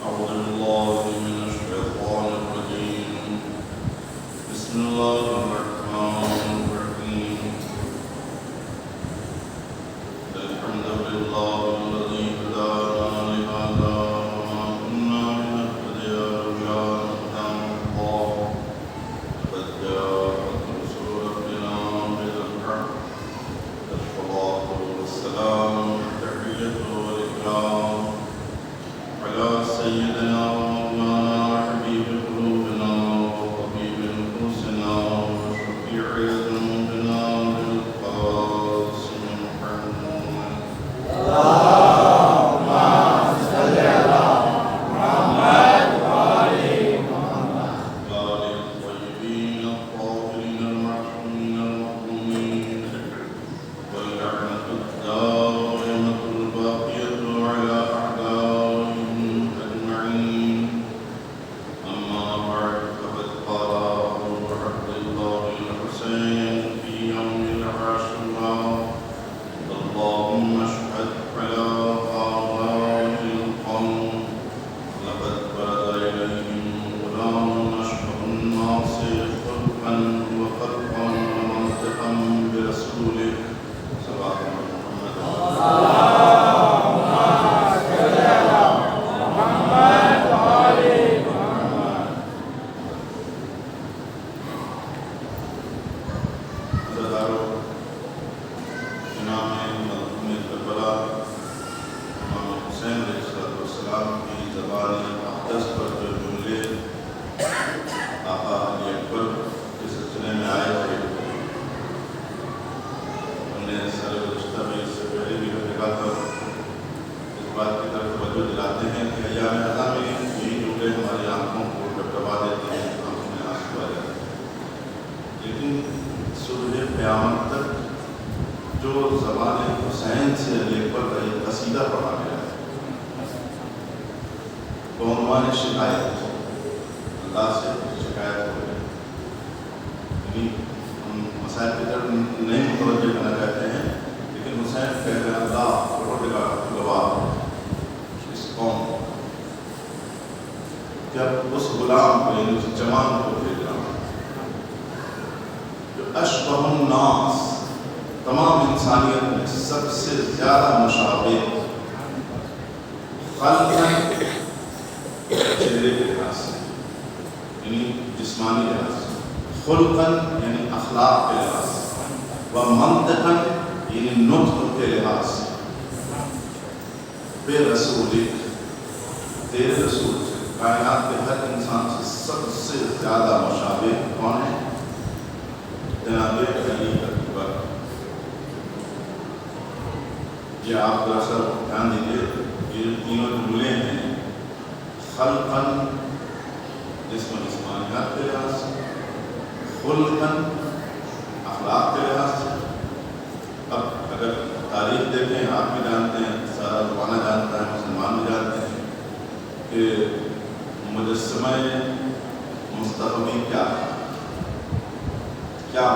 أعوذ بالله من الشيطان الرجيم. بسم الله الرحمن الرحيم. الحمد لله الذي هدانا لهذا وما كنا لنهتدي لولا أن هدانا الله. لقد جاءت رسل ربنا بالحق. الصلاة والسلام والتحية والإكرام على سيدنا ومولانا حبيب قلوبنا وطبيب نفوسنا وشفيع ذنوبنا بالقاسم محمد. اللهم صل على محمد وآل محمد. وآل الطيبين الطاهرين المعصومين المظلومين. واللعنة الدائمة الباقية على أعدائهم أجمعين. أما بعد فقد قال أبو عبد الله الحسين في يوم العاشوراء: اللهم اشهد على هؤلاء القوم لقد بلغ إليهم غلام أشهر الناس خلقا وخلقا ومنطقا برسولك صلى الله محمد. اللهم صل على محمد وآل محمد. عزادارو، امام مرحوم کربلا امام حسین علیہ السلام کی زبان اقدس پر جو جملے آقا علی اکبر کے سلسلے میں آئے تھے، ہم نے سر گزشتہ میں اس سے پہلے بھی دیکھا تھا. اس بات کی طرف توجہ دلاتے ہیں کہ ایام اضحیٰ میں یہی جملے ہماری آنکھوں کو ڈبڈبا دیتے ہیں، آنکھوں میں آنسو آ جاتے ہیں. لیکن صبح قیامت تک جو زبان حسین سے علی اکبر کا یہ قصیدہ پڑھا گیا ہے وہ عنوان شکایت ہے. اللہ سے شکایت ہو گئی. یعنی ہم مسائل کی طرف نہیں متوجہ کرنا چاہتے ہیں، لیکن حسین کہتے ہیں اللہ پروردگار گواہ اس قوم جب اس غلام کو یعنی اس جوان کو بھیج رہا ہوں جو اشبہ الناس تمام انسانیت میں سب سے زیادہ مشابہ خلقاً چہرے کے لحاظ سے یعنی جسمانی لحاظ سے، خلقاً یعنی اخلاق کے لحاظ سے، و منطقاً یعنی نطق کے لحاظ سے، بے رسولک تیرے رسول سے کائنات کے ہر انسان سے سب سے زیادہ مشابہ کون ہے؟ جناب علی اکبر. یہ آپ دراصل دھیان دیجیے، یہ تینوں جملے ہیں خلقاً جسم و جسمانیات کے لحاظ سے، خلقاً اخلاق کے لحاظ سے. اب اگر تاریخ دیکھیں، آپ بھی جانتے ہیں، سارا زمانہ جانتا ہے، مسلمان بھی جانتے ہیں کہ مجسمہ مصطفی کیا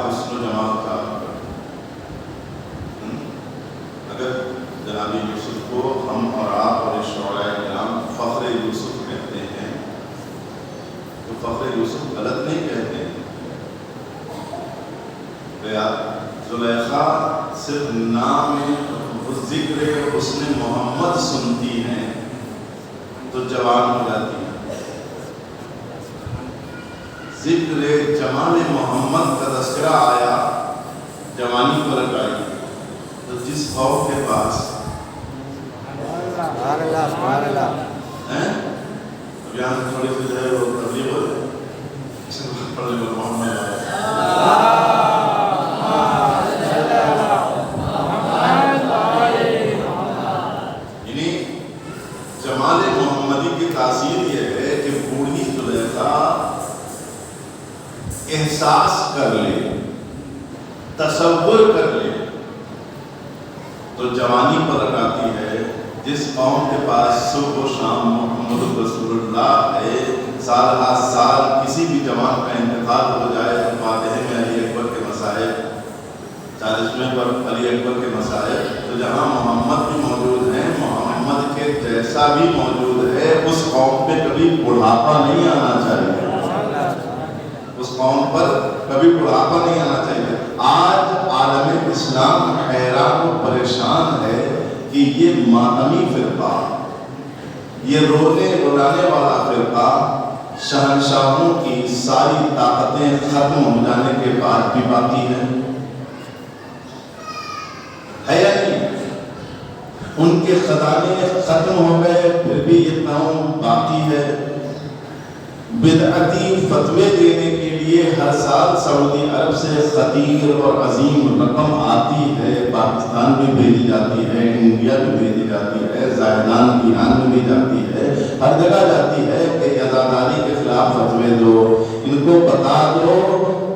حسن و جمال تھا. اگر جناب یوسف کو ہم اور آپ اور شعراء کرام فخر یوسف کہتے ہیں تو فخر یوسف غلط نہیں کہتے ہیں. زلیخا صرف نام ذکر حسن محمد سنتی ہیں تو جوان ہو جاتی ہیں. ذکر جمال محمد کا تذکرہ آیا، جوانی کو لگائی. تو جس خوف کے پاس سبحان اللہ سبحان اللہ. اب یہاں سے تھوڑی سی جو ہے وہ تبلیغ ہو جائے پڑھ لے محمد. یعنی جمال محمدی کی تاثیر یہ ہے کہ بوڑھی زلیخا احساس کر لے، تصور کر لے تو جوانی پر لگاتی ہے. جس قوم کے پاس صبح و شام محمد رسول اللہ ہے، سال ہر سال کسی بھی جوان کا انتقال ہو جائے تو فاتحہ میں علی اکبر کے مصائب، 40ویں پر علی اکبر کے مصائب، تو جہاں محمد بھی موجود ہیں محمد محمد کے جیسا بھی موجود ہے اس قوم پہ کبھی بڑھاپا نہیں آنا چاہیے، اس قوم پر کبھی بڑھاپا نہیں آنا چاہیے۔ آج عالم اسلام حیران و پریشان ہے کہ یہ ماتمی فرقہ، یہ رونے رلانے والا فرقہ شہنشاہوں کی ساری طاقتیں ختم ہو جانے کے بعد بھی باقی ہے یا نہیں؟ ان کے خزانے ختم ہو گئے پھر بھی یہ قوم باقی ہے۔ بدعتی فتوے دینے کے لیے ہر سال سعودی عرب سے خطیر اور عظیم رقم آتی ہے، پاکستان بھی بھیجی جاتی ہے، انڈیا بھی بھیجی جاتی ہے، زاہدان کی آن میں بھی جاتی ہے، ہر جگہ جاتی ہے کہ عزاداری کے خلاف فتوے دو، ان کو بتا دو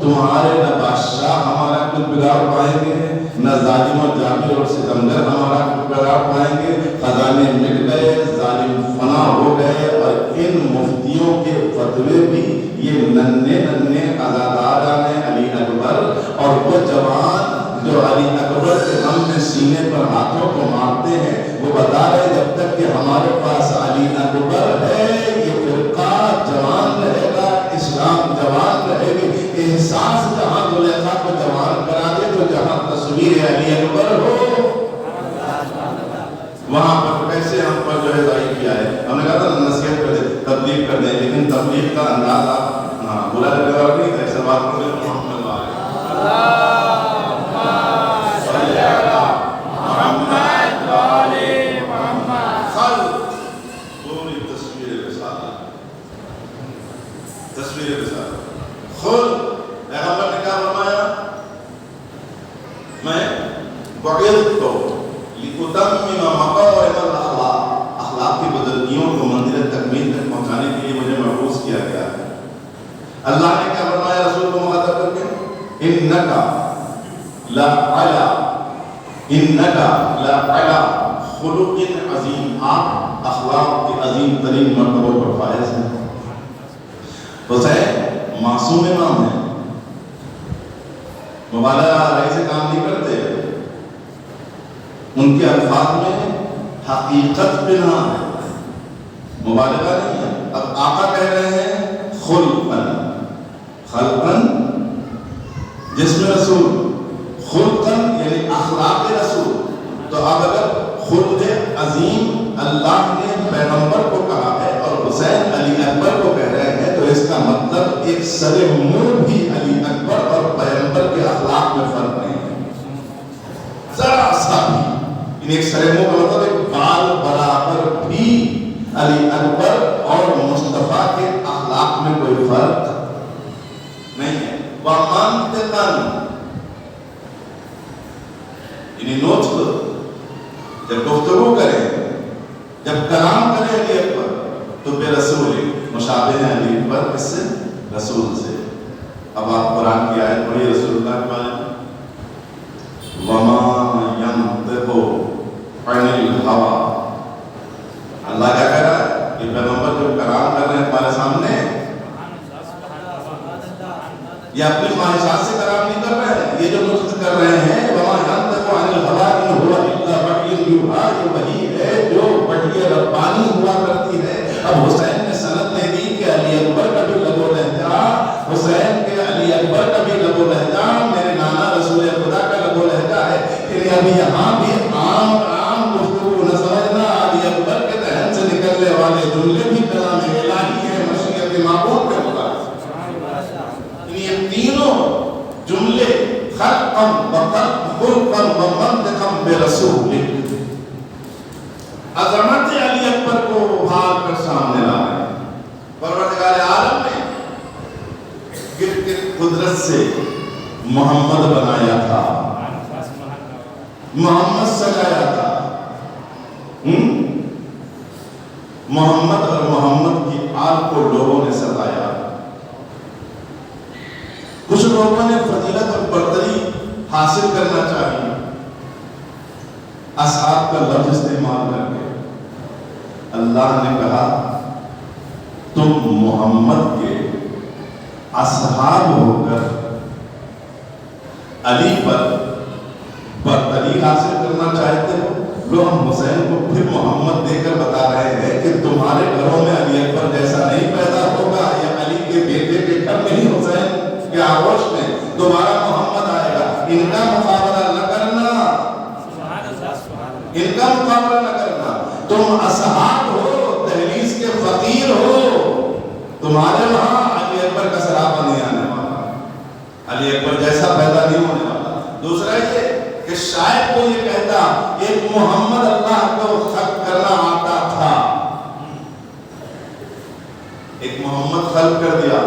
تمہارے نہ بادشاہ ہمارا کچھ بگاڑ پائیں گے، نہ ظالم و جابر اور ستمگر ہمارا کچھ بگاڑ پائیں گے، خزانے مٹ گئے، ظالم فنا ہو گئے، اور ان مفتیوں کے فتوے بھی یہ ننھے ننھے عزاداران علی اکبر اور وہ جوان جو علی اکبر کے غم میں سینے پر ہاتھوں کو مارتے ہیں، وہ بتا رہے جب تک کہ ہمارے پاس علی اکبر ہے یہ فرقہ جوان رہے گا، اسلام جوان رہے گی۔ احساس جہاں زلیخا کو جوان کرا دے تو جہاں تصویر علی اکبر ہو وہاں پر کیسے ہم پر جو ہے ضائع کیا ہے۔ ہم نے کہا تھا نصیحت کر دیں، تبلیغ کر دیں، لیکن تبلیغ کا انداز آپ برا لگے گا نہیں، ایسا بات کر دیں محمد پوری تصویر رسالت، تصویر رسالت خود پیغمبر نے کیا فرمایا؟ میں بعثت لأتمم مکارم الاخلاق، اخلاق کی بزرگیوں کو منزل تکمیل تک پہنچانے کے لیے مجھے مبعوث کیا گیا ہے۔ اللہ نے کیا فرمایا رسول کو مخاطب کر کے؟ انکا لعلی خلق عظیم، آپ اخلاق کے عظیم ترین مرتبوں پر فائز ہیں۔ حسین معصوم امام ہیں، مبالغہ ایسے کام نہیں کرتے، ان کے الفاظ میں حقیقت بنا ہے، مبالغہ نہیں ہے۔ اب آقا کہہ رہے ہیں خلقن جسم رسول، خلقن یعنی اخلاق رسول، تو اب اگر خلق عظیم اللہ نے پیغمبر کو کہا ہے اور حسین علی اکبر کو کہہ رہے ہیں تو اس کا مطلب ایک سر منہ بھی علی اکبر اور پیغمبر کے اخلاق میں فرق نہیں ہے، ذرا سا بھی۔ ایک سر منہ کا مطلب ایک بال برابر بھی علی اکبر اور مصطفیٰ کے اخلاق میں کوئی فرق نہیں ہے۔ وَمَنْتِقًا یعنی نطق، جب گفتگو کریں، جب کلام کریں علی اکبر تو بے رسول مشابہ ہیں علی اکبر، کس سے؟ رسول سے۔ اب آپ قرآن کی آیت پڑھیے رسول اللہ کے بارے میں، وَمَا يَنْطِقُ عَنِ الْهَوَىٰ، اللہ کیا کہہ رہا ہے؟ یہ پیغمبر جو کلام کر رہے ہیں ہمارے سامنے، یہ اپنی خواہشات سے کلام نہیں کر رہے ہیں، یہ جو نطق کر رہے ہیں وَمَا يَنْطِقُ عَنِ الْهَوَىٰ إِنْ هُوَ إِلَّا وَحْيٌ يُوحَىٰ، یہ وحی ہے جو وحی ربانی ہوا کرتی ہے۔ اب حسین نے سند نہیں دی کہ علی اکبر کا بھی لب و لہجہ، حسین کے علی اکبر کا بھی لب و لہجہ میرے نانا رسول خدا کا لب و لہجہ ہے، کہ ابھی یہاں بھی عام گفتگو نہ سمجھنا، علی اکبر کے ذہن سے نکلنے والے جملے بھی کلام الہی ہے، مشیت معبود کے مطابق۔ یہ تینوں جملے خلقاً خلقاً ومنطقاً برسول، عظمت علی اکبر کو ابھار کر سامنے لا رہے ہیں۔ پروردگار عالم نے گرد گرد قدرت سے محمد بنایا تھا، محمد سجایا تھا، محمد اور محمد کی آل کو لوگوں نے سجایا۔ کچھ لوگوں نے فضیلت اور برتری حاصل کرنا چاہیے، اصحاب کا لفظ استعمال کر کے۔ اللہ نے کہا تم محمد کے اصحاب ہو کر علی پر برتری حاصل کرنا چاہتے ہو، لو ہم حسین کو پھر محمد دے کر بتا رہے ہیں کہ تمہارے گھروں میں علی اکبر جیسا نہیں پیدا ہوگا، یا علی کے بیٹے کے گھر میں ہی حسین کے آغوش میں دوبارہ محمد آئے گا، ان کا مقابلہ نہ کرنا، ان کا مقابلہ نہ کرنا۔ تم اصحاب ہو، دہلیز کے فقیر ہو، تمہارے وہاں علی اکبر کا سراپا نہیں آنے والا، علی اکبر جیسا پیدا نہیں ہونے والا۔ دوسرا یہ کہ شاید کوئی یہ کہتا ایک محمد اللہ کو خلق کرنا آتا تھا، ایک محمد خلق کر دیا،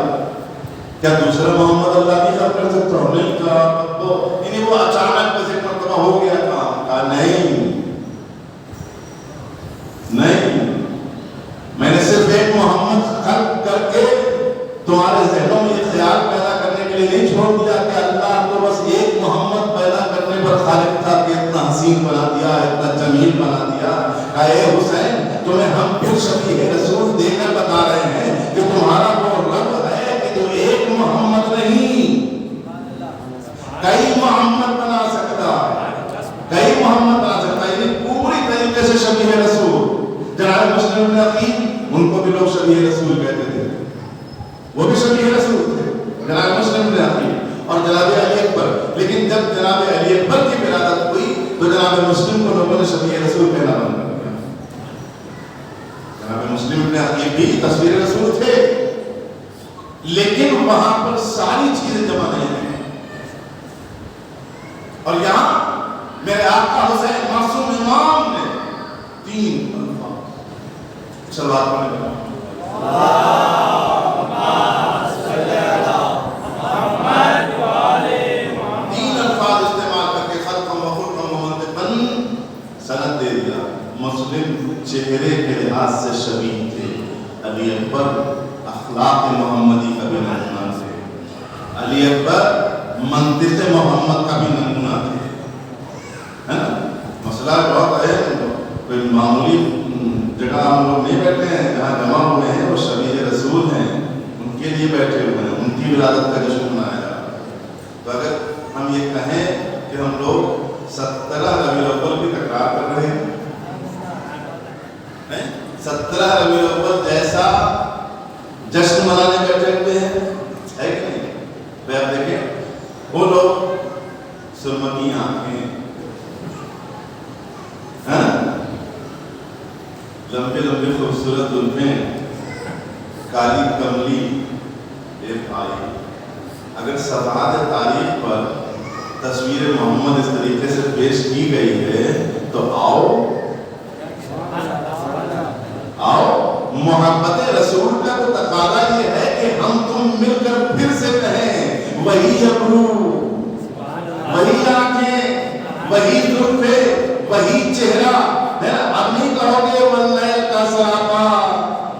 کیا دوسرا محمد اللہ بھی خلق کر سکتا ہو؟ نہیں کہا، یعنی وہ اچانک بس ایک مرتبہ ہو گیا تھا۔ کہا نہیں نہیں، میں نے صرف ایک محمد خلق کر کے تمہارے ذہنوں میں یہ خیال پیدا کرنے کے لیے نہیں چھوڑ دیا کہ اللہ تو بس ایک محمد پیدا کرنے پر خالق تھا کہ اتنا حسین بنا دیا، اتنا جمیل بنا دیا۔ کہا اے حسین، تمہیں ہم پھر شفیع رسول دے کر بتا رہے ہیں کہ تمہارا وہ رب ہے کہ جو ایک محمد نہیں کئی محمد بنا سکتا ہے، کئی محمد بنا سکتا ہے، یعنی پوری طریقے سے شفیع رسول۔ جناب مسلم بن عقیل، ان کو بھی لوگ شفیع رسول کہتے تھے، وہ بھی شفیع رسول تھے، جناب مسلم بن عقیل اور جناب علی اکبر۔ لیکن جب جناب علی اکبر کی ولادت ہوئی تو جناب مسلم کو لوگوں نے شفیع رسول کہنا بند کر دیا۔ جناب مسلم بن عقیل بھی تصویر رسول تھے، لیکن وہاں پر ساری چیزیں جمع نہیں ہیں۔ اور یہاں میرے آقا حسین معصوم امام نے 3 الفاظ صلوات پڑھنے لگا، سند دے دیا۔ مسلم چہرے کے لحاظ سے شبیہ تھے، علی اکبر اخلاق محمدی کا بھی نمونہ تھے، علی اکبر منطق محمد کا بھی نمونہ تھے، ہے نا؟ مسئلہ بہت ہے، کوئی معمولی جگہ ہم لوگ نہیں بیٹھے ہیں، جہاں جمع ہوئے ہیں وہ شبیہ رسول ہیں، ان کے لیے بیٹھے ہوئے ہیں، ان کی ولادت کا جشن منایا جا رہا ہے۔ تو اگر ہم یہ کہیں کہ ہم لوگ 17 ربیع الاول کی تکرار کر رہے ہیں، 17 ربیع الاول جیسا جشن منانے بیٹھے ہوئے ہیں، ہے کہ نہیں؟ بھائی آپ دیکھیں، وہ لوگ سرمکی آنکھیں، لمبے لمبے خوبصورت زلفیں، کالی کملی ایک آئی، اگر صفحات تاریخ پر تصویر محمد اس طریقے سے پیش کی گئی ہے تو آؤ محبت رسول کا تو تقاضا یہ ہے کہ ہم تم مل کر پھر سے کہیں وہی ابرو، وہی آنکھیں، وہی زلفیں، وہی چہرہ، ہے نا؟ اب نہیں کہو گے واللیل کا سراپا،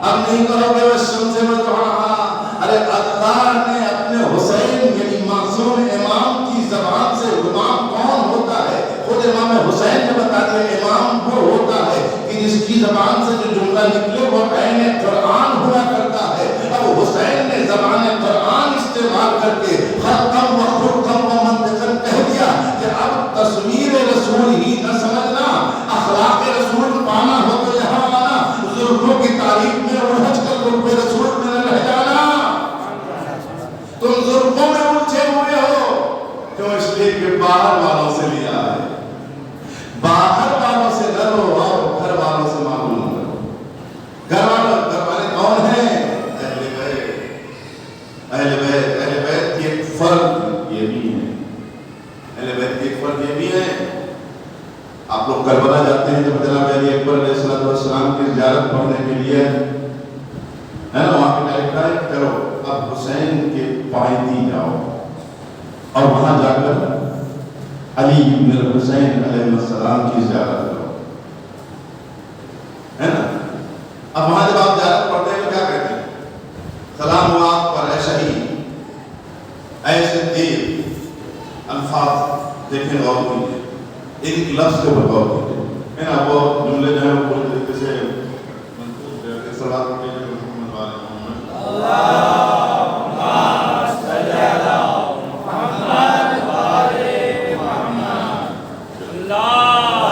اب نہیں کہو گے والشمس وضحاہا۔ ارے اللہ نے اپنے حسین یعنی معصوم امام کی زبان سے، امام کون ہوتا ہے؟ خود امام حسین نے بتا دیا امام وہ ہوتا ہے کہ جس کی زبان سے جو جملہ نکلے وہ عین قرآن ہوا کرتا ہے۔ اب حسین نے زبان قرآن استعمال کر کے خلقم و خلقم و منطقن کہہ دیا کہ اب تصویر رسول ہی نہ سمجھنا، اخلاق رسول پانا ہو تو یہاں آنا، زلفوں کی تعریف میں الجھ کر زلف رسول میں نہ رہ جانا۔ تم زلفوں میں الجھے ہوئے ہو، کیوں؟ اس لیے کہ باہر والوں سے لیا ہے، باہر والوں سے ڈرو اور گھر والوں سے معلوم کرو۔ گھر والے کون ہیں؟ اہل بیت، اہل بیت، اہل بیت کی ایک فرد یہ بھی ہے، اہل بیت کی ایک فرد یہ بھی ہے۔ آپ لوگ کربلا جاتے ہیں جب جناب علی اکبر علیہ السلام کی زیارت پڑھنے کے لیے، ہے نا؟ وہاں پہ لکھا ہے کرو اب حسین کے پائیدی جاؤ اور وہاں جا کر علی بن الحسین علیہ السلام کی زیارت کرو، ہے نا؟ اب وہاں جب آپ زیارت پڑھتے ہیں تو کیا کہتے ہیں؟ سلام ہوا آپ پر اے شہید، اے صدیق۔ الفاظ دیکھیں، غور کیجیے، ایک لفظ کے اوپر غور کیجیے، ہے نا؟ وہ جملے جو ہیں وہ پوری طریقے سے منسوخ ہے، صلوات پڑھیے محمد وعلی محمد۔ اللہم صلی علی محمد وعلی محمد۔ اللہم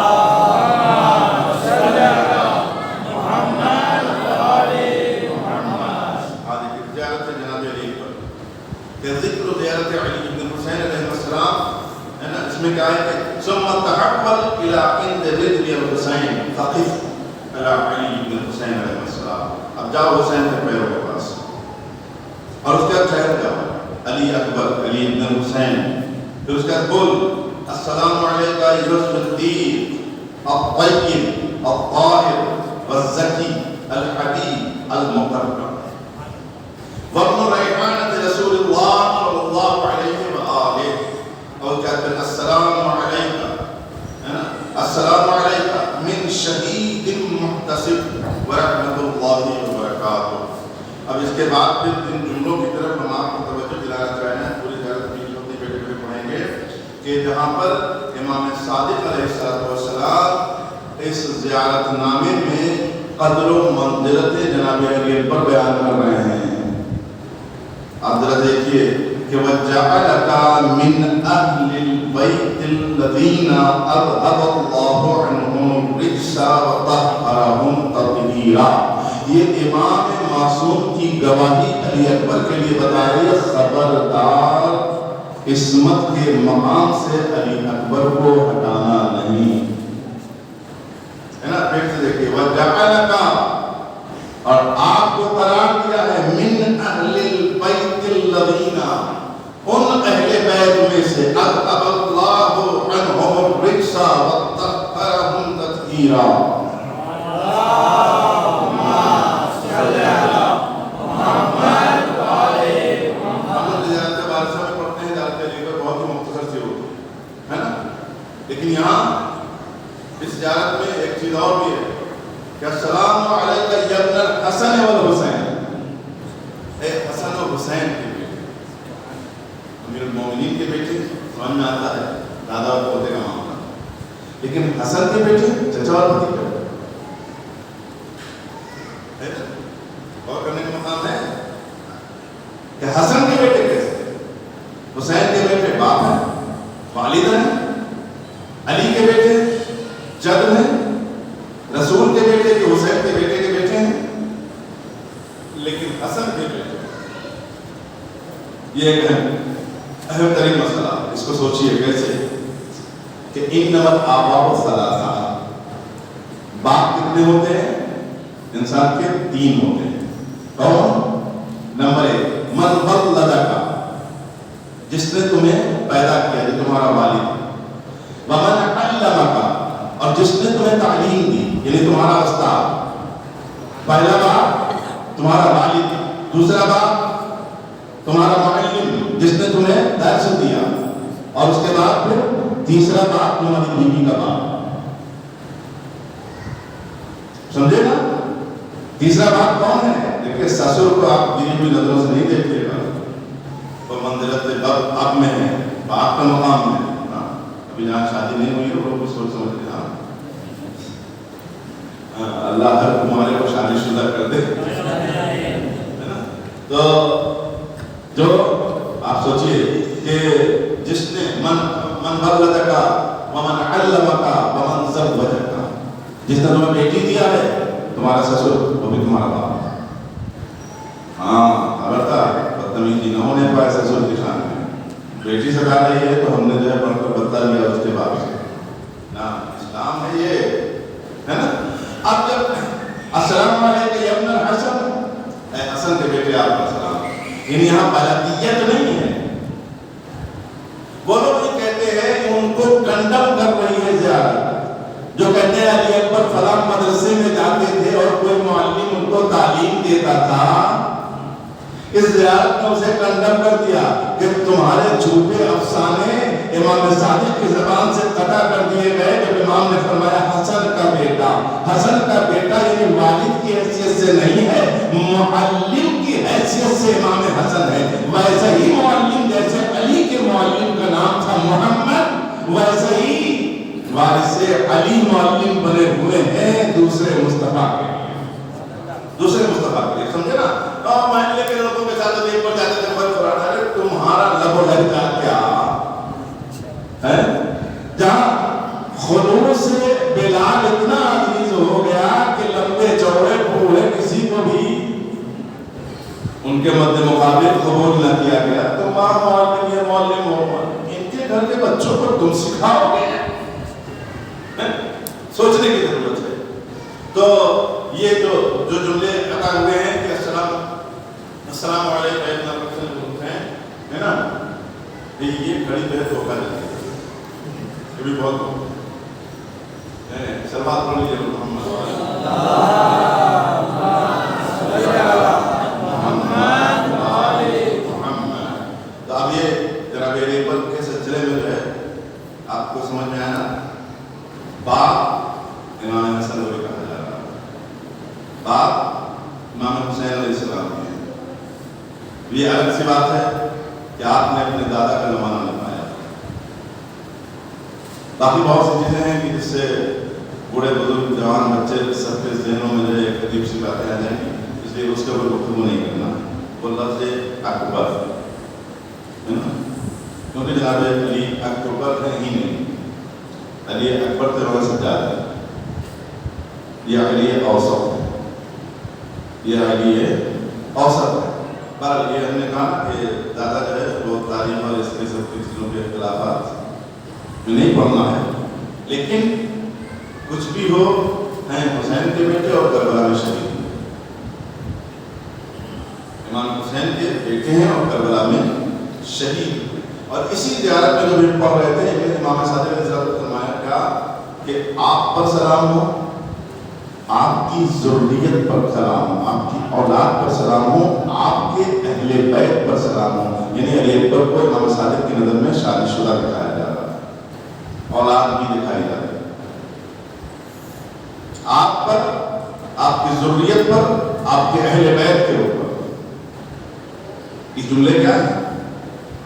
علی بن حسین علیہ السلام ہے نا، اس میں کیا ہے کہ ثم تحول الى عند رجل الحسین فقف علی علی بن حسین علیہ السلام، اب جاؤ حسین کے پیروں کے پاس، اور اس کے بعد ٹھہر جاؤ علی اکبر علی بن حسین، پھر اس کے بعد بول السلام علیکہ ایھا الصدیق الطیب الطاہر والزکی الحبیب المقرب وابن ریحانۃ رسول اللہ صلی اللہ علیہ وآلہ، اور کہتے ہیں السلام علیکہ، ہے نا، السلام علیکہ من شہید محتسب ورحمۃ اللہ وبرکاتہ۔ اب اس کے بعد پھر ان جملوں کی طرف ہم آپ کو توجہ دلانا چاہیں ہیں، پوری زیارت میں ہوتی بیٹھے بیٹھے پڑھیں گے کہ جہاں پر امام صادق علیہ السلام اس زیارت نامے میں قدر و منزلت جناب علی پر بیان کر رہے ہیں۔ آپ ذرا دیکھیے کہ وَجَعَلَكَ مِنْ أَهْلِ الْبَيْتِ الَّذِينَ أَذْهَبَ اللَّهُ عَنْهُمُ الرِّجْسَ وَطَهَّرَهُمْ تَطْهِيرًا، یہ امام معصوم کی گواہی علی اکبر کے لیے بتا رہی ہے، خبردار عصمت کے مقام سے علی اکبر کو ہٹانا نہیں، ہے نا۔ پھر سے دیکھیے وَجَعَلَكَ، اور آپ کو قرار دیا ہے من اہل البیت الذین، ان اہل بیت میں سے اذهب اللہ عنہم الرجس وطہرہم تطہیرا۔ اللہم صل علی محمد وعلی محمد۔ ہم زیارت بارسہ میں پڑھتے ہیں، زیارت علی پر بہت ہی مختصر سی ہوتی ہے نا، لیکن یہاں اس زیارت میں ایک چیز اور بھی ہے کہ السلام علیکہ یا ابن الحسن والحسین، اے حسن و حسین کے بیٹے، امیر المومنین کے بیٹے سمجھ میں آتا ہے، دادا اور پوتے کا معاملہ، لیکن حسن کے بیٹے چچا اور بھتیجا، غور کرنے کا مقام ہے کہ حسن کے بیٹے کیسے، حسین کے بیٹے باپ ہیں، والد ہیں، علی کے بیٹے جد ہیں، رسول کے بیٹے کے حسین کے بیٹے کے بیٹے ہیں، لیکن حسن کے بیٹے، یہ ایک اہم ترین مسئلہ، اس کو سوچئے کیسے کہ انما الآباء ثلاثہ، باپ کتنے ہوتے ہیں انسان کے؟ تین ہوتے ہیں۔ کون؟ نمبر ایک من ولدک، جس نے تمہیں پیدا کیا، جو تمہارا والد ہے، ومن علمک، اور جس نے تمہیں تعلیم دی، یعنی تمہارا استاد۔ پہلا باپ تمہارا والد، دوسرا باپ تمہارا معلم جس نے تمہیں درس دیا، اور اس کے بعد پھر تیسرا باپ تمہاری بیوی کا باپ، سمجھے نا؟ تیسرا باپ کون ہے؟ دیکھیں سسر کو آپ گری ہوئی نظروں سے نہیں دیکھتے گا، وہ منزلت اب میں ہے، باپ کا مقام ہے۔ ابھی جہاں شادی نہیں ہوئی ہے وہ لوگ سوچ سمجھ رہے ہیں اللہ ہر تمہارے کو شادی شدہ کر دے، ہے نا۔ تو جو آپ سوچئے کہ جس نے من ولدک ومن علمک ومن زوجک، جس نے تمہیں بیٹی دیا ہے، تمہارا سسر وہ بھی تمہارا باپ۔ ہاں خبردار بدتمیزی نہ ہونے پائے سسر کی شان میں، بیٹی سکھا رہی ہے تو ہم نے جو ہے پڑھ کر بدلا لیا اس کے باپ سے، نا اسلام ہے یہ، ہے نا۔ اب جب السلام علیکم یا ابن الحسن، اے حسن کے بیٹے آپ کا سلام، یعنی یہاں بلدیت نہیں ہے۔ وہ لوگ یہ کہتے ہیں کہ ان کو کنڈم کر رہی ہے زیارت، جو کہتے ہیں علی اکبر فلاں مدرسے میں جاتے تھے اور کوئی معلم ان کو تعلیم دیتا تھا، اس زیارت نے اسے کنڈم کر دیا کہ تمہارے جھوٹے افسانے امام صادق کی زبان سے قطع کر دیے گئے، جب امام نے فرمایا حسن کا بیٹا، حسن کا بیٹا یعنی والد کی حیثیت سے نہیں ہے، معلم کی حیثیت سے امام حسن ہے۔ ویسے ہی معلم جیسے علی کے معلم کا نام تھا محمد، ویسے ہی وارث علی معلم بنے ہوئے ہیں دوسرے مصطفیٰ کے، دوسرے مصطفیٰ کے، سمجھے نا۔ اور محلے کے لوگوں کے ساتھ ایک بار جاتے تھے فرق کرانا ہے، تمہارا لب و لہجہ کیا ہے؟ جہاں خلوص سے بلال اتنا عزیز ہو گیا کہ لمبے چوڑے بوڑھے کسی کو بھی ان کے مد مقابل قبول نہ کیا گیا تو ماں معلم یا معلم ہو، ان کے گھر کے بچوں کو تم سکھاؤ گے؟ سوچنے کی ضرورت ہے۔ تو یہ جو جملے عطا ہوئے ہیں کہ السلام علیکم ہے نا، یہ کھڑی بہت دھوکہ دیتی ہے، یہ بھی بہت سلوات پڑھ لیجیے محمد محمد۔ تو اب یہ جناب ریپل کے سلسلے میں جو ہے آپ کو سمجھ میں آیا نا، باپ امام حسن کو کہا جا رہا ہے، باپ امام حسین علیہ السلام کی، یہ الگ سی بات ہے کہ آپ نے اپنے دادا کا زمانہ نبھایا۔ باقی بہت سی چیزیں ہیں کہ جس سے بوڑھے بزرگ جوان بچے سب کے ذہنوں میں جو ہے ایک عجیب سی باتیں آ جائیں گی، اس لیے اس کے اوپر گفتگو نہیں کرنا۔ وہ لفظ اکبر ہے نا، کیونکہ جناب علی اکبر ہے ہی نہیں، علی اکبر سے بڑا سجاد ہے، یہ علی اوسط ہے، یہ علی اوسط ہے۔ پر یہ ہم نے کہا کہ دادا جو ہے وہ تعلیم اور اس کے سب کی چیزوں کے اختلافات میں نہیں پڑھنا ہے، لیکن کچھ بھی ہو ہیں حسین کے بیٹے اور کربلا میں شہید ہیں، امام حسین کے بیٹے ہیں اور کربلا میں شہید، اور اسی زیارت میں جو بھی پڑھ رہے تھے امام صادق نے فرمایا کیا کہ آپ پر سلام ہو، آپ کی ذریت پر سلام ہو، آپ کی اولاد پر سلام ہو، آپ کے اہل بیت پر سلام ہو۔ یعنی علی اکبر کو امام صادق کی نظر میں شادی شدہ دکھایا جا رہا ہے، اولاد بھی دکھائی جا رہی ہے، آپ پر، آپ کی ذریت پر، آپ کے اہل بیت کے اوپر۔ یہ جملے کیا ہیں؟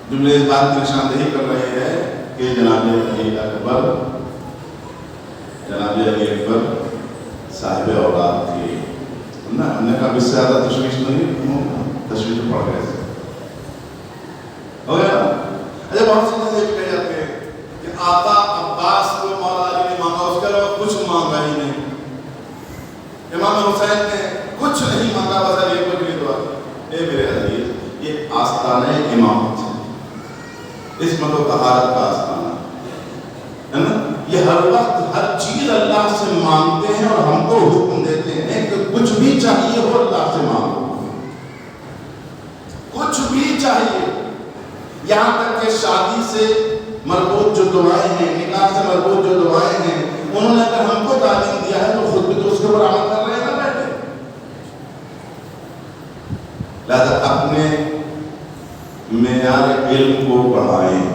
جملے اس بات کی نشاندہی کر رہے ہیں کہ جناب علی اکبر صاحب اولاد تھے نا۔ ہم نے کہا اس سے زیادہ تشویش نہیں، تشویش پڑ گئے ہو گیا۔ اچھا بہت سی چیزیں کہے جاتے ہیں کہ آقا عباس کو مولا علی نے مانگا، اس کے علاوہ کچھ مانگا ہی نہیں، امام حسین نے کچھ نہیں مانگا، بس علی اکبر کی دعا کی۔ اے میرے عزیز، یہ آستانہ امامت ہے، عصمت و طہارت کا آستانہ ہے نا۔ یہ ہر وقت ہر چیز اللہ سے مانگتے ہیں اور ہم کو حکم دیتے ہیں کہ کچھ بھی چاہیے ہو اللہ سے مانگو، کچھ بھی چاہیے، یہاں تک کہ شادی سے مربوط جو دعائیں ہیں، نکاح سے مربوط جو دعائیں ہیں، انہوں نے اگر ہم کو تعلیم دیا ہے تو خود بھی تو اس کے اوپر عمل کر رہے ہیں نا بیٹھے۔ لہذا اپنے معیار علم کو بڑھائیں،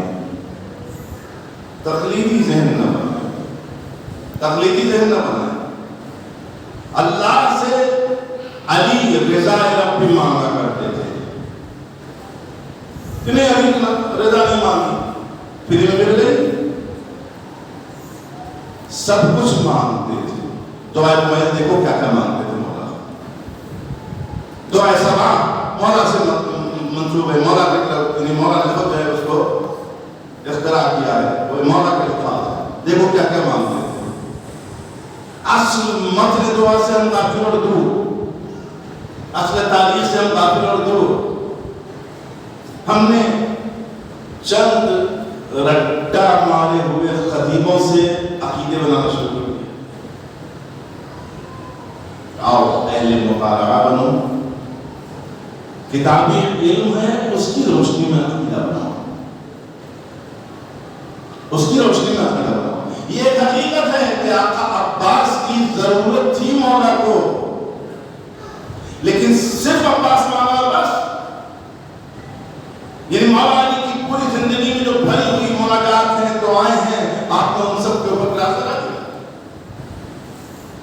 تقلیدی ذہن نہ بنائیں، تقلیدی ذہن نہ بنائیں۔ اللہ سے علی رضا رب مانگا کرتے تھے، انہیں علی رضا نہیں مانگی، پھر میں مل گئی، سب کچھ مانگتے تھے۔ دعائے معید دیکھو کیا کیا مانگتے تھے مولا، دعائے سبا مولا سے منصوب ہے، مولا نے خود جو ہے اس کو اختراع کیا ہے، وہ مولا کے الفاظ ہے، دیکھو کیا کیا مانگتے ہیں۔ اصل متن دعا سے ہم غافل اور دور، اصل تاریخ سے ہم غافل اور دور، ہم نے چند رٹا مارے ہوئے خطیبوں سے عقیدے بنانا شروع کر دیا۔ آؤ اہل مطالعہ بنو، کتابی علم ہے اس کی روشنی میں عقیدہ بناؤ، اس کی روشنی میں عقیدہ بناؤ۔ یہ ایک حقیقت ہے کہ آقا عباس کی ضرورت تھی مولا کو، لیکن صرف عباس مانگا بس، یعنی مولا علی کی پوری زندگی میں جو بھری ہوئی مناجات ہیں، دعائیں ہیں، آپ نے ان سب کے اوپر کلاس لگا دیا۔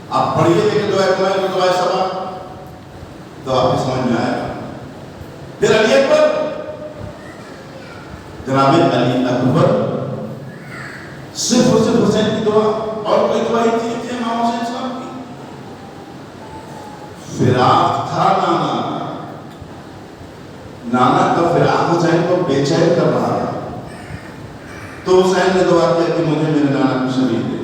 آپ پڑھیے لیکن دعائے کمائے کو دعائے سبا تو آپ کو سمجھ میں آئے گا۔ پھر علی اکبر، جناب علی اکبر صرف اور صرف حسین کی دعا، اور کوئی دعا ہی تھی امام حسین صاحب کی۔ فراق تھا نانا کا فراق حسین کو بے چین کر رہا ہے، تو حسین نے دعا کیا کہ مجھے میرے نانا کو شریک دے۔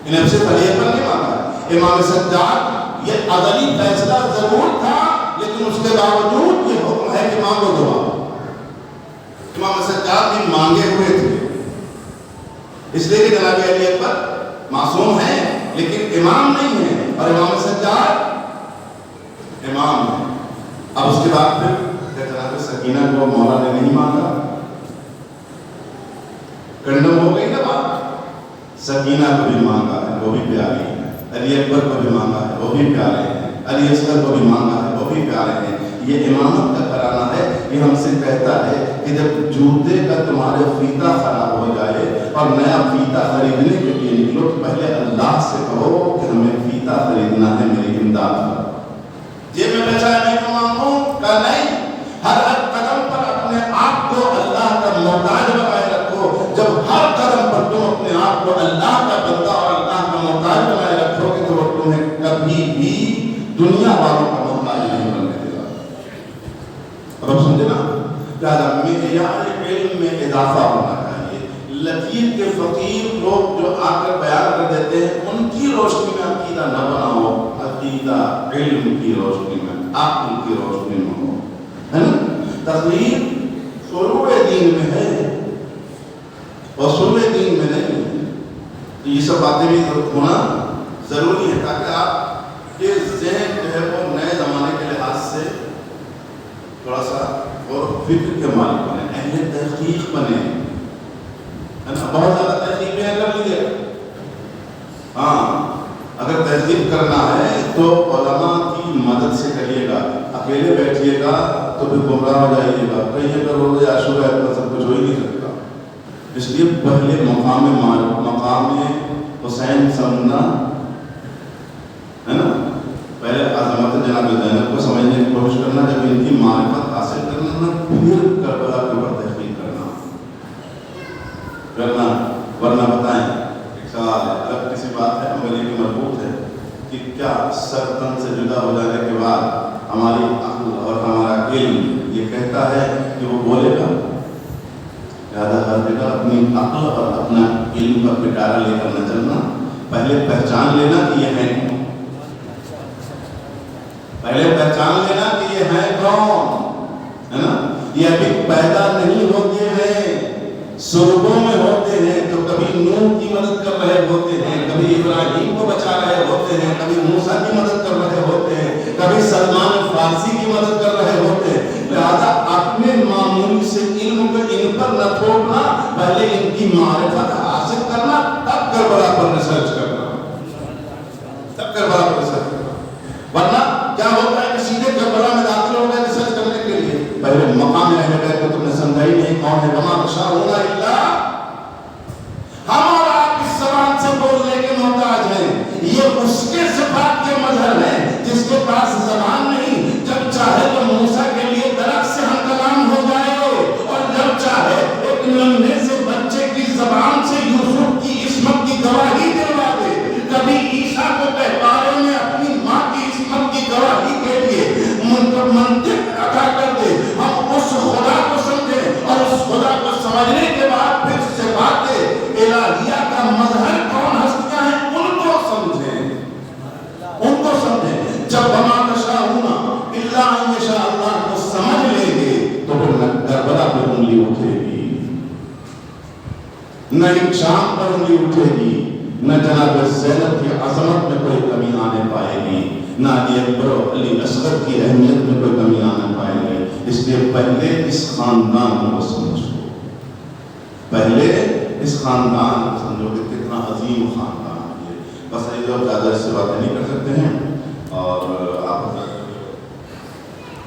انہیں صرف علی اکبر نہیں مانگا، امام سجاد یہ ازلی فیصلہ ضرور تھا، لیکن لیکن اس کے باوجود یہ حکم ہے کہ مانگو دعا. امام سجاد بھی مانگے ہوئے تھے، اس لیے کہ جناب علی اکبر معصوم ہیں لیکن امام نہیں ہیں، اور امام سجاد امام ہے. اب اس کے بعد پھر جناب سکینہ کو مولا نے نہیں مانگا، کنڈم ہو گئی نا بات. سکینہ کو بھی مانگا ہے، وہ بھی پیاری ہے. علی اکبر کو بھی مانگا ہے، وہ بھی پیارے ہیں. علی اصغر کو بھی مانگا ہے، وہ بھی پیارے ہیں. یہ امامت کا گھرانہ ہے. یہ ہم سے کہتا ہے کہ جب جوتے کا تمہارے فیتہ خراب ہو جائے اور نیا فیتہ خریدنے کے لیے نکلو تو پہلے اللہ سے کہو کہ ہمیں فیتہ خریدنا ہے، میری امداد کرو. جیب میں پیسہ نہیں تو مانگوں کا نہیں. ہر قدم پر اپنے آپ کو اللہ کا محتاج بنائے رکھو. جب ہر قدم پر تم اپنے آپ کو اللہ کا بندہ اور اللہ کا محتاج بنائے رکھو گے تو وہ تمہیں کبھی بھی دنیا والوں کا محتاج نہیں بننے دے گا. اب سمجھے نا، لہٰذا معیار علم میں اضافہ ہونا چاہیے. لطیف کے فقیر لوگ جو آ کر بیان کر دیتے ہیں ان کی روشنی میں عقیدہ نہ بناؤ، عقیدہ علم کی روشنی میں، عقل کی روشنی میں ہو، ہے نا. تقریر فروع دین میں ہے، اصول دین میں نہیں ہے. تو یہ سب باتیں بھی ہونا ضروری ہے تاکہ آپ کے ذہن جو ہے وہ نئے زمانے کے لحاظ سے تھوڑا سا اور فکر کے مالک بنے، اہل تحقیق بنے. بہت زیادہ تحقیق میں کر لیجیے. ہاں، اگر تحقیق کرنا ہے تو علماء کی مدد سے کریے گا. اکیلے بیٹھیے گا تو پھر گمراہ ہو جائیے گا. کہیں پر ہو گیا شروع ہے اتنا سب کچھ ہو ہی نہیں سکتا. اس لیے پہلے مقام حسین سمجھنا ہے نا، پہلے عظمت جناب زینب کو سمجھنے کی کوشش کرنا، جب ان کی معرفت حاصل کرنا پھر کربلا کے اوپر تحقیق کرنا. ورنہ بتائیں ایک سوال ہے، الگ کسی بات ہے عملی کی مربوط ہے کہ کیا سر تن سے جدا ہو جانے کے بعد ہماری عقل اور ہمارا علم یہ کہتا ہے کہ وہ بولے گا؟ لہٰذا ہر جگہ اپنی عقل اور اپنا علم کا پٹارا لے کر نہ چلنا. پہلے پہچان لینا کہ یہ ہے کون، پہلے پہچان لینا کہ یہ ہے کون، ہے نا. یہ ابھی پیدا نہیں ہوتے ہیں، سرگوں میں ہوتے ہیں. تو کبھی نوح کی مدد کر رہے ہوتے ہیں، کبھی ابراہیم کو بچا رہے ہوتے ہیں، کبھی موسیٰ کی مدد کر رہے ہوتے ہیں، کبھی سلمان فارسی کی مدد کر رہے ہوتے ہیں. لہذا اپنے معمولی سے علم کو ان پر نہ تھوپنا، پہلے ان کی معرفت حاصل کرنا، تب کربلا پر ریسرچ کرنا، تب کربلا پر ریسرچ کرنا. ورنہ کیا ہوتا ہے کہ سیدھے کربلا میں داخل ہو گئے ریسرچ کرنے کے لیے. پہلے مقام اہل بیت کو تم نے سمجھا ہی نہیں کون ہے. وما تشاءون الا، ہم اور آپ اس زبان سے بولنے کے محتاج ہیں. یہ اس کے صفات کے مظہر ہیں جس کے پاس زبان نہیں. جب چاہے تو موسیٰ کے لیے درخت سے ہم کلام ہو جائے، اور جب چاہے ایک ننھے سے بچے کی زبان سے یوسف کی عصمت کی گواہی دلوا دے. کبھی عیسیٰ کو تہواروں میں اپنی ماں کی عصمت کی گواہی کے لیے منطق ادا کر دے. ہم اس خدا کو سمجھیں اور اس خدا کو سمجھنے کے بعد پھر صفات الہیہ کا مظہر کون ہستیاں ہیں ان کو سمجھیں، ان کو سمجھیں. جب وما تشاءون الا ان یشاء اللہ کو سمجھ لیں گے تو پھر کربلا پہ انگلی اٹھے گی، نہ شام پر انگلی اٹھے گی، نہ جناب زینب کی عظمت میں کوئی کمی آنے پائے گی، نہ علی اکبر و علی اصغر کی اہمیت میں کوئی کمی آنے پائے گی. اس لیے پہلے اس خاندان کو سمجھو، پہلے اس خاندان کو سمجھو کہ کتنا عظیم خاندان ہے. بس یہ جو زیادہ اس سے باتیں نہیں کر سکتے ہیں. اور آپ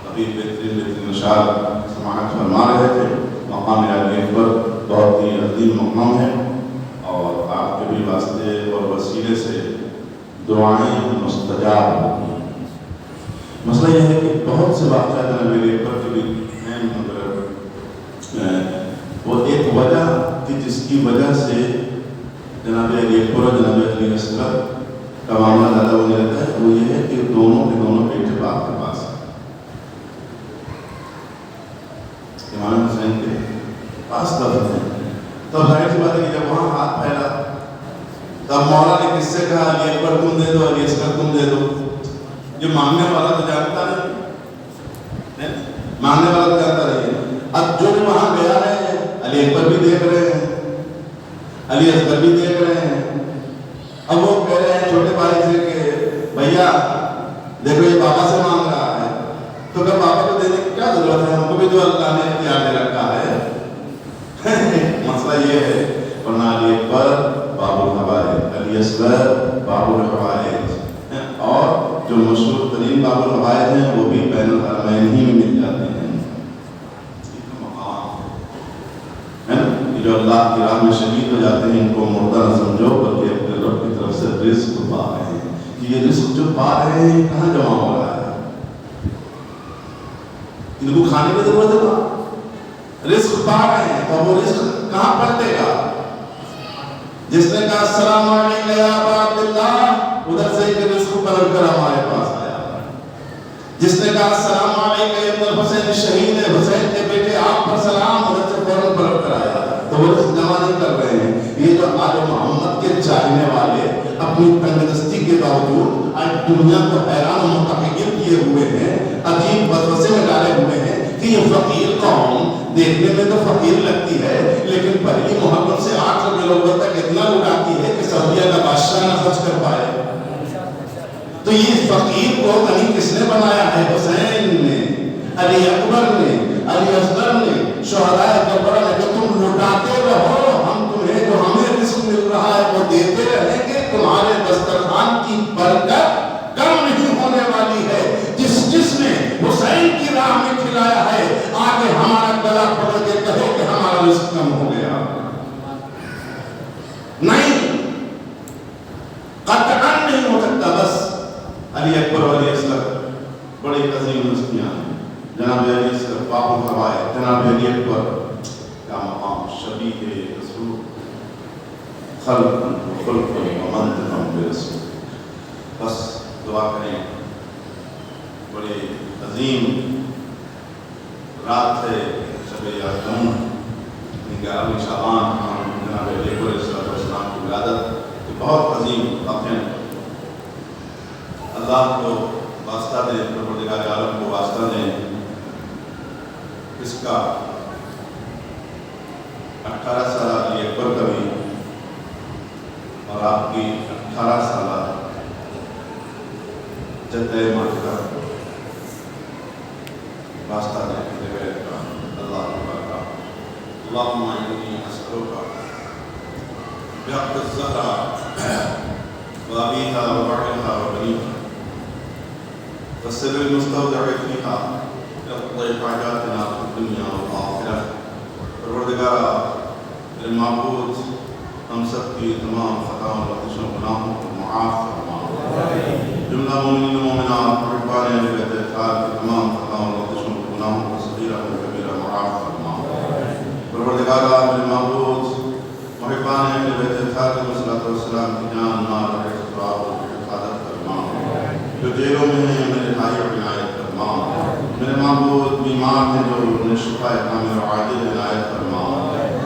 ابھی بہترین اشعار سماعت فرما رہے تھے. مقام علی اکبر بہت ہی عظیم مقام ہے، اور آپ کے بھی واسطے اور وسیلے سے دعائیں مستجاب ہوتی ہیں. مسئلہ یہ ہے کہ بہت سے واقعات جناب علی اکبر کے بھی ہیں، مگر وہ ایک وجہ کہ جس کی وجہ سے جناب علی اکبر اور جناب علی اصغر کا معاملہ زیادہ ہونے لگتا ہے، وہ یہ ہے کہ دونوں کے دونوں بیٹے باپ کے پاس ہیں. امام حسین کے پاس دفن ہیں. تو ظاہر سی بات ہے کہ جب وہاں ہاتھ پھیلا تب مولا نے کس سے کہا علی اکبر تم دے دو، علی اصغر تم دے دو. یہ مانگنے والا تو جانتا نہیں. مانگنے والا جاتا رہے. اب جو بھی وہاں گیا ہے علی اکبر بھی دیکھ رہے ہیں, علی اصغر بھی دیکھ رہے ہیں. اب وہ کہہ رہے ہیں چھوٹے بھائی سے کہ بھیا دیکھو یہ بابا سے مانگ رہا ہے, تو کہ بابا کو دینے کی کیا ضرورت ہے, ہم کو بھی جو اللہ نے اختیار دے رکھا ہے. مسئلہ یہ ہے. ورنہ علی اکبر باب الحوائج, علی اصغر باب الحوائج, اور جو مشہور ترین باب الحوائج ہیں وہ بھی بین الحرمین ہی میں مل جاتے ہیں. جو اللہ کی راہ میں شہید ہو جاتے ہیں ان کو مردہ نہ سمجھو, بلکہ اپنے رب کی طرف سے رزق پا رہے ہیں. کہ یہ رزق جو پا رہے ہیں کہاں جمع ہو رہا ہے؟ ان کو کھانے کی ضرورت ہے, رزق پا رہے ہیں تو وہ رزق کہاں پلٹے گا؟ جس نے کہا السلام علیکم یا ابا عبداللہ, ادھر سے ایک رزق پلٹ کر ہمارے پاس آیا. جس نے کہا السلام علیکم ابن الحسین شہید حسین کے بیٹے آپ پر سلام, ادھر سے فوراً پلٹ کر آیا. تو وہ رزق جمع نہیں کر رہے ہیں. یہ جو آل محمد کے چاہنے والے اپنی تنگ دستی کے باوجود آج دنیا کو حیران و متحیر کیے ہوئے ہیں, عجیب وسوسے میں ڈالے ہوئے ہیں کہ یہ فقیر قوم دیکھنے میں تو فقیر لگتی ہے لیکن پہلی محبت سے 8 ربیع الاول تک اتنا لٹاتی ہے کہ سعودیہ کا بادشاہ نہ خرچ کر پائے. تو یہ فقیر کو غنی کس نے بنایا ہے؟ حسین نے, علی اکبر نے, علی اصغر نے, شہداء کربلا نے. کہ تم لٹاتے رہو, ہم تمہیں جو ہمیں رزق مل رہا ہے وہ دیتے رہیں گے. تمہارے دسترخوان کی برکت کم نہیں ہونے والی ہے. جس نے حسین کی راہ میں کھلایا ہے آگے ہمارا گلا پکڑ کے کہے کہ ہمارا رزق کم ہو گیا. نہیں, قطعاً نہیں ہو سکتا. بس علی اکبر و علی اصغر بڑی عظیم ہستیاں ہیں. جناب علی اصغر باب الحوائج, جناب علی اکبر کا مقام شبیہ رسول, خلق خلق و منطقہ برسول. بس دعا کریں. بڑی عظیم رات ہے شب یازدہن 11 شعبان, جناب علی اکبر علیہ السلام کی ولادت. بہت عظیم واقعہ. اللہ کو واسطہ دیں, پروردگار عالم کو واسطہ دیں. اس کا 18 سالہ علی اکبر کا بھی اور آپ کی 18 سالہ جدہ ماجدہ واسطہ دیں. اللہ کا اللہم انی اسألک بحق الزہرا وابیہا وبعلہا وبنیہا والسر المستودع فیہا اقضی حاجاتنا فی الدنیا والآخرہ. پروردگارا میرے معبود ہم سب کی تمام خطاؤں لغزشوں گناہوں کو معاف فرما. جملہ مومنین و مومنات محبان اہل بیت اطہار کی تمام خطاؤں لغزشوں گناہوں کو صغیرہ و کبیرہ معاف فرما. پروردگارا میرے معبود محبان اہل بیت اطہار کے صلوات و سلام کی جان مال اور احترام کی حفاظت فرما. جو جیلوں میں ہیں میرے بھائی اور عنایت فرما. میرے معبود بیمار ہیں جو انہیں شفا کامل و عاجل عنایت فرما.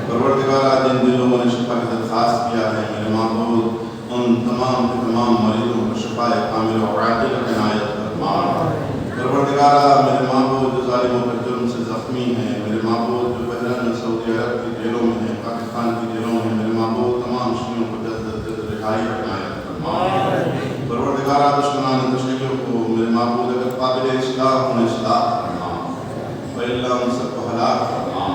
پروردگارا جن دلوں نے شفا کی درخواست کیا ہے میرے معبود ان تمام کے تمام مریضوں کو شفا کامل و عاجل عنایت فرما. پروردگارا میرے معبود جو ظالموں کے جرم سے زخمی ہیں میرے معبود جو بحرین سعودی عرب کی جیلوں میں ہیں, پاکستان کی جیلوں میں ہیں میرے معبود تمام شیعوں کو جلد رہائی عنایت فرما. پروردگارا دشمنان تشیعوں کو میرے معبود اگر قابل اصلاح انہیں اصلاح فرما, وإلا ان سب کو ہلاک فرما.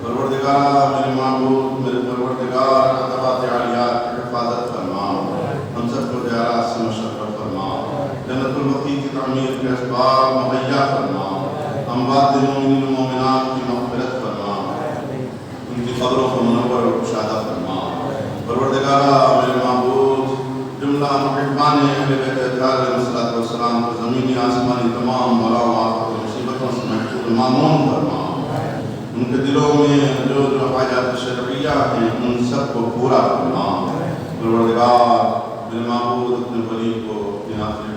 پروردگارا میرے معبود میرے پروردگار عطبات عالیات کی حفاظت فرما. ہم سب کو زیارات سے مشرف فرما. جنت البقیع کی تعمیر کے اسباب مہیا فرما. اموات مومنین و مومنات کی مغفرت فرما. ان کی قبروں کو منور اور کشادہ فرما. پروردگارا میرے معبود جملہ محبان اہل بیت اطہار علیہ الصلوۃ والسلام کو زمینی آسمانی تمام بلا و آفات و مصیبتوں سے محفوظ مامون فرما. ان کے دلوں میں جو حاجات شرعیہ ہیں ان سب کو پورا فرما. پروردگار میرے معبود اپنے ولی کو اپنے آخری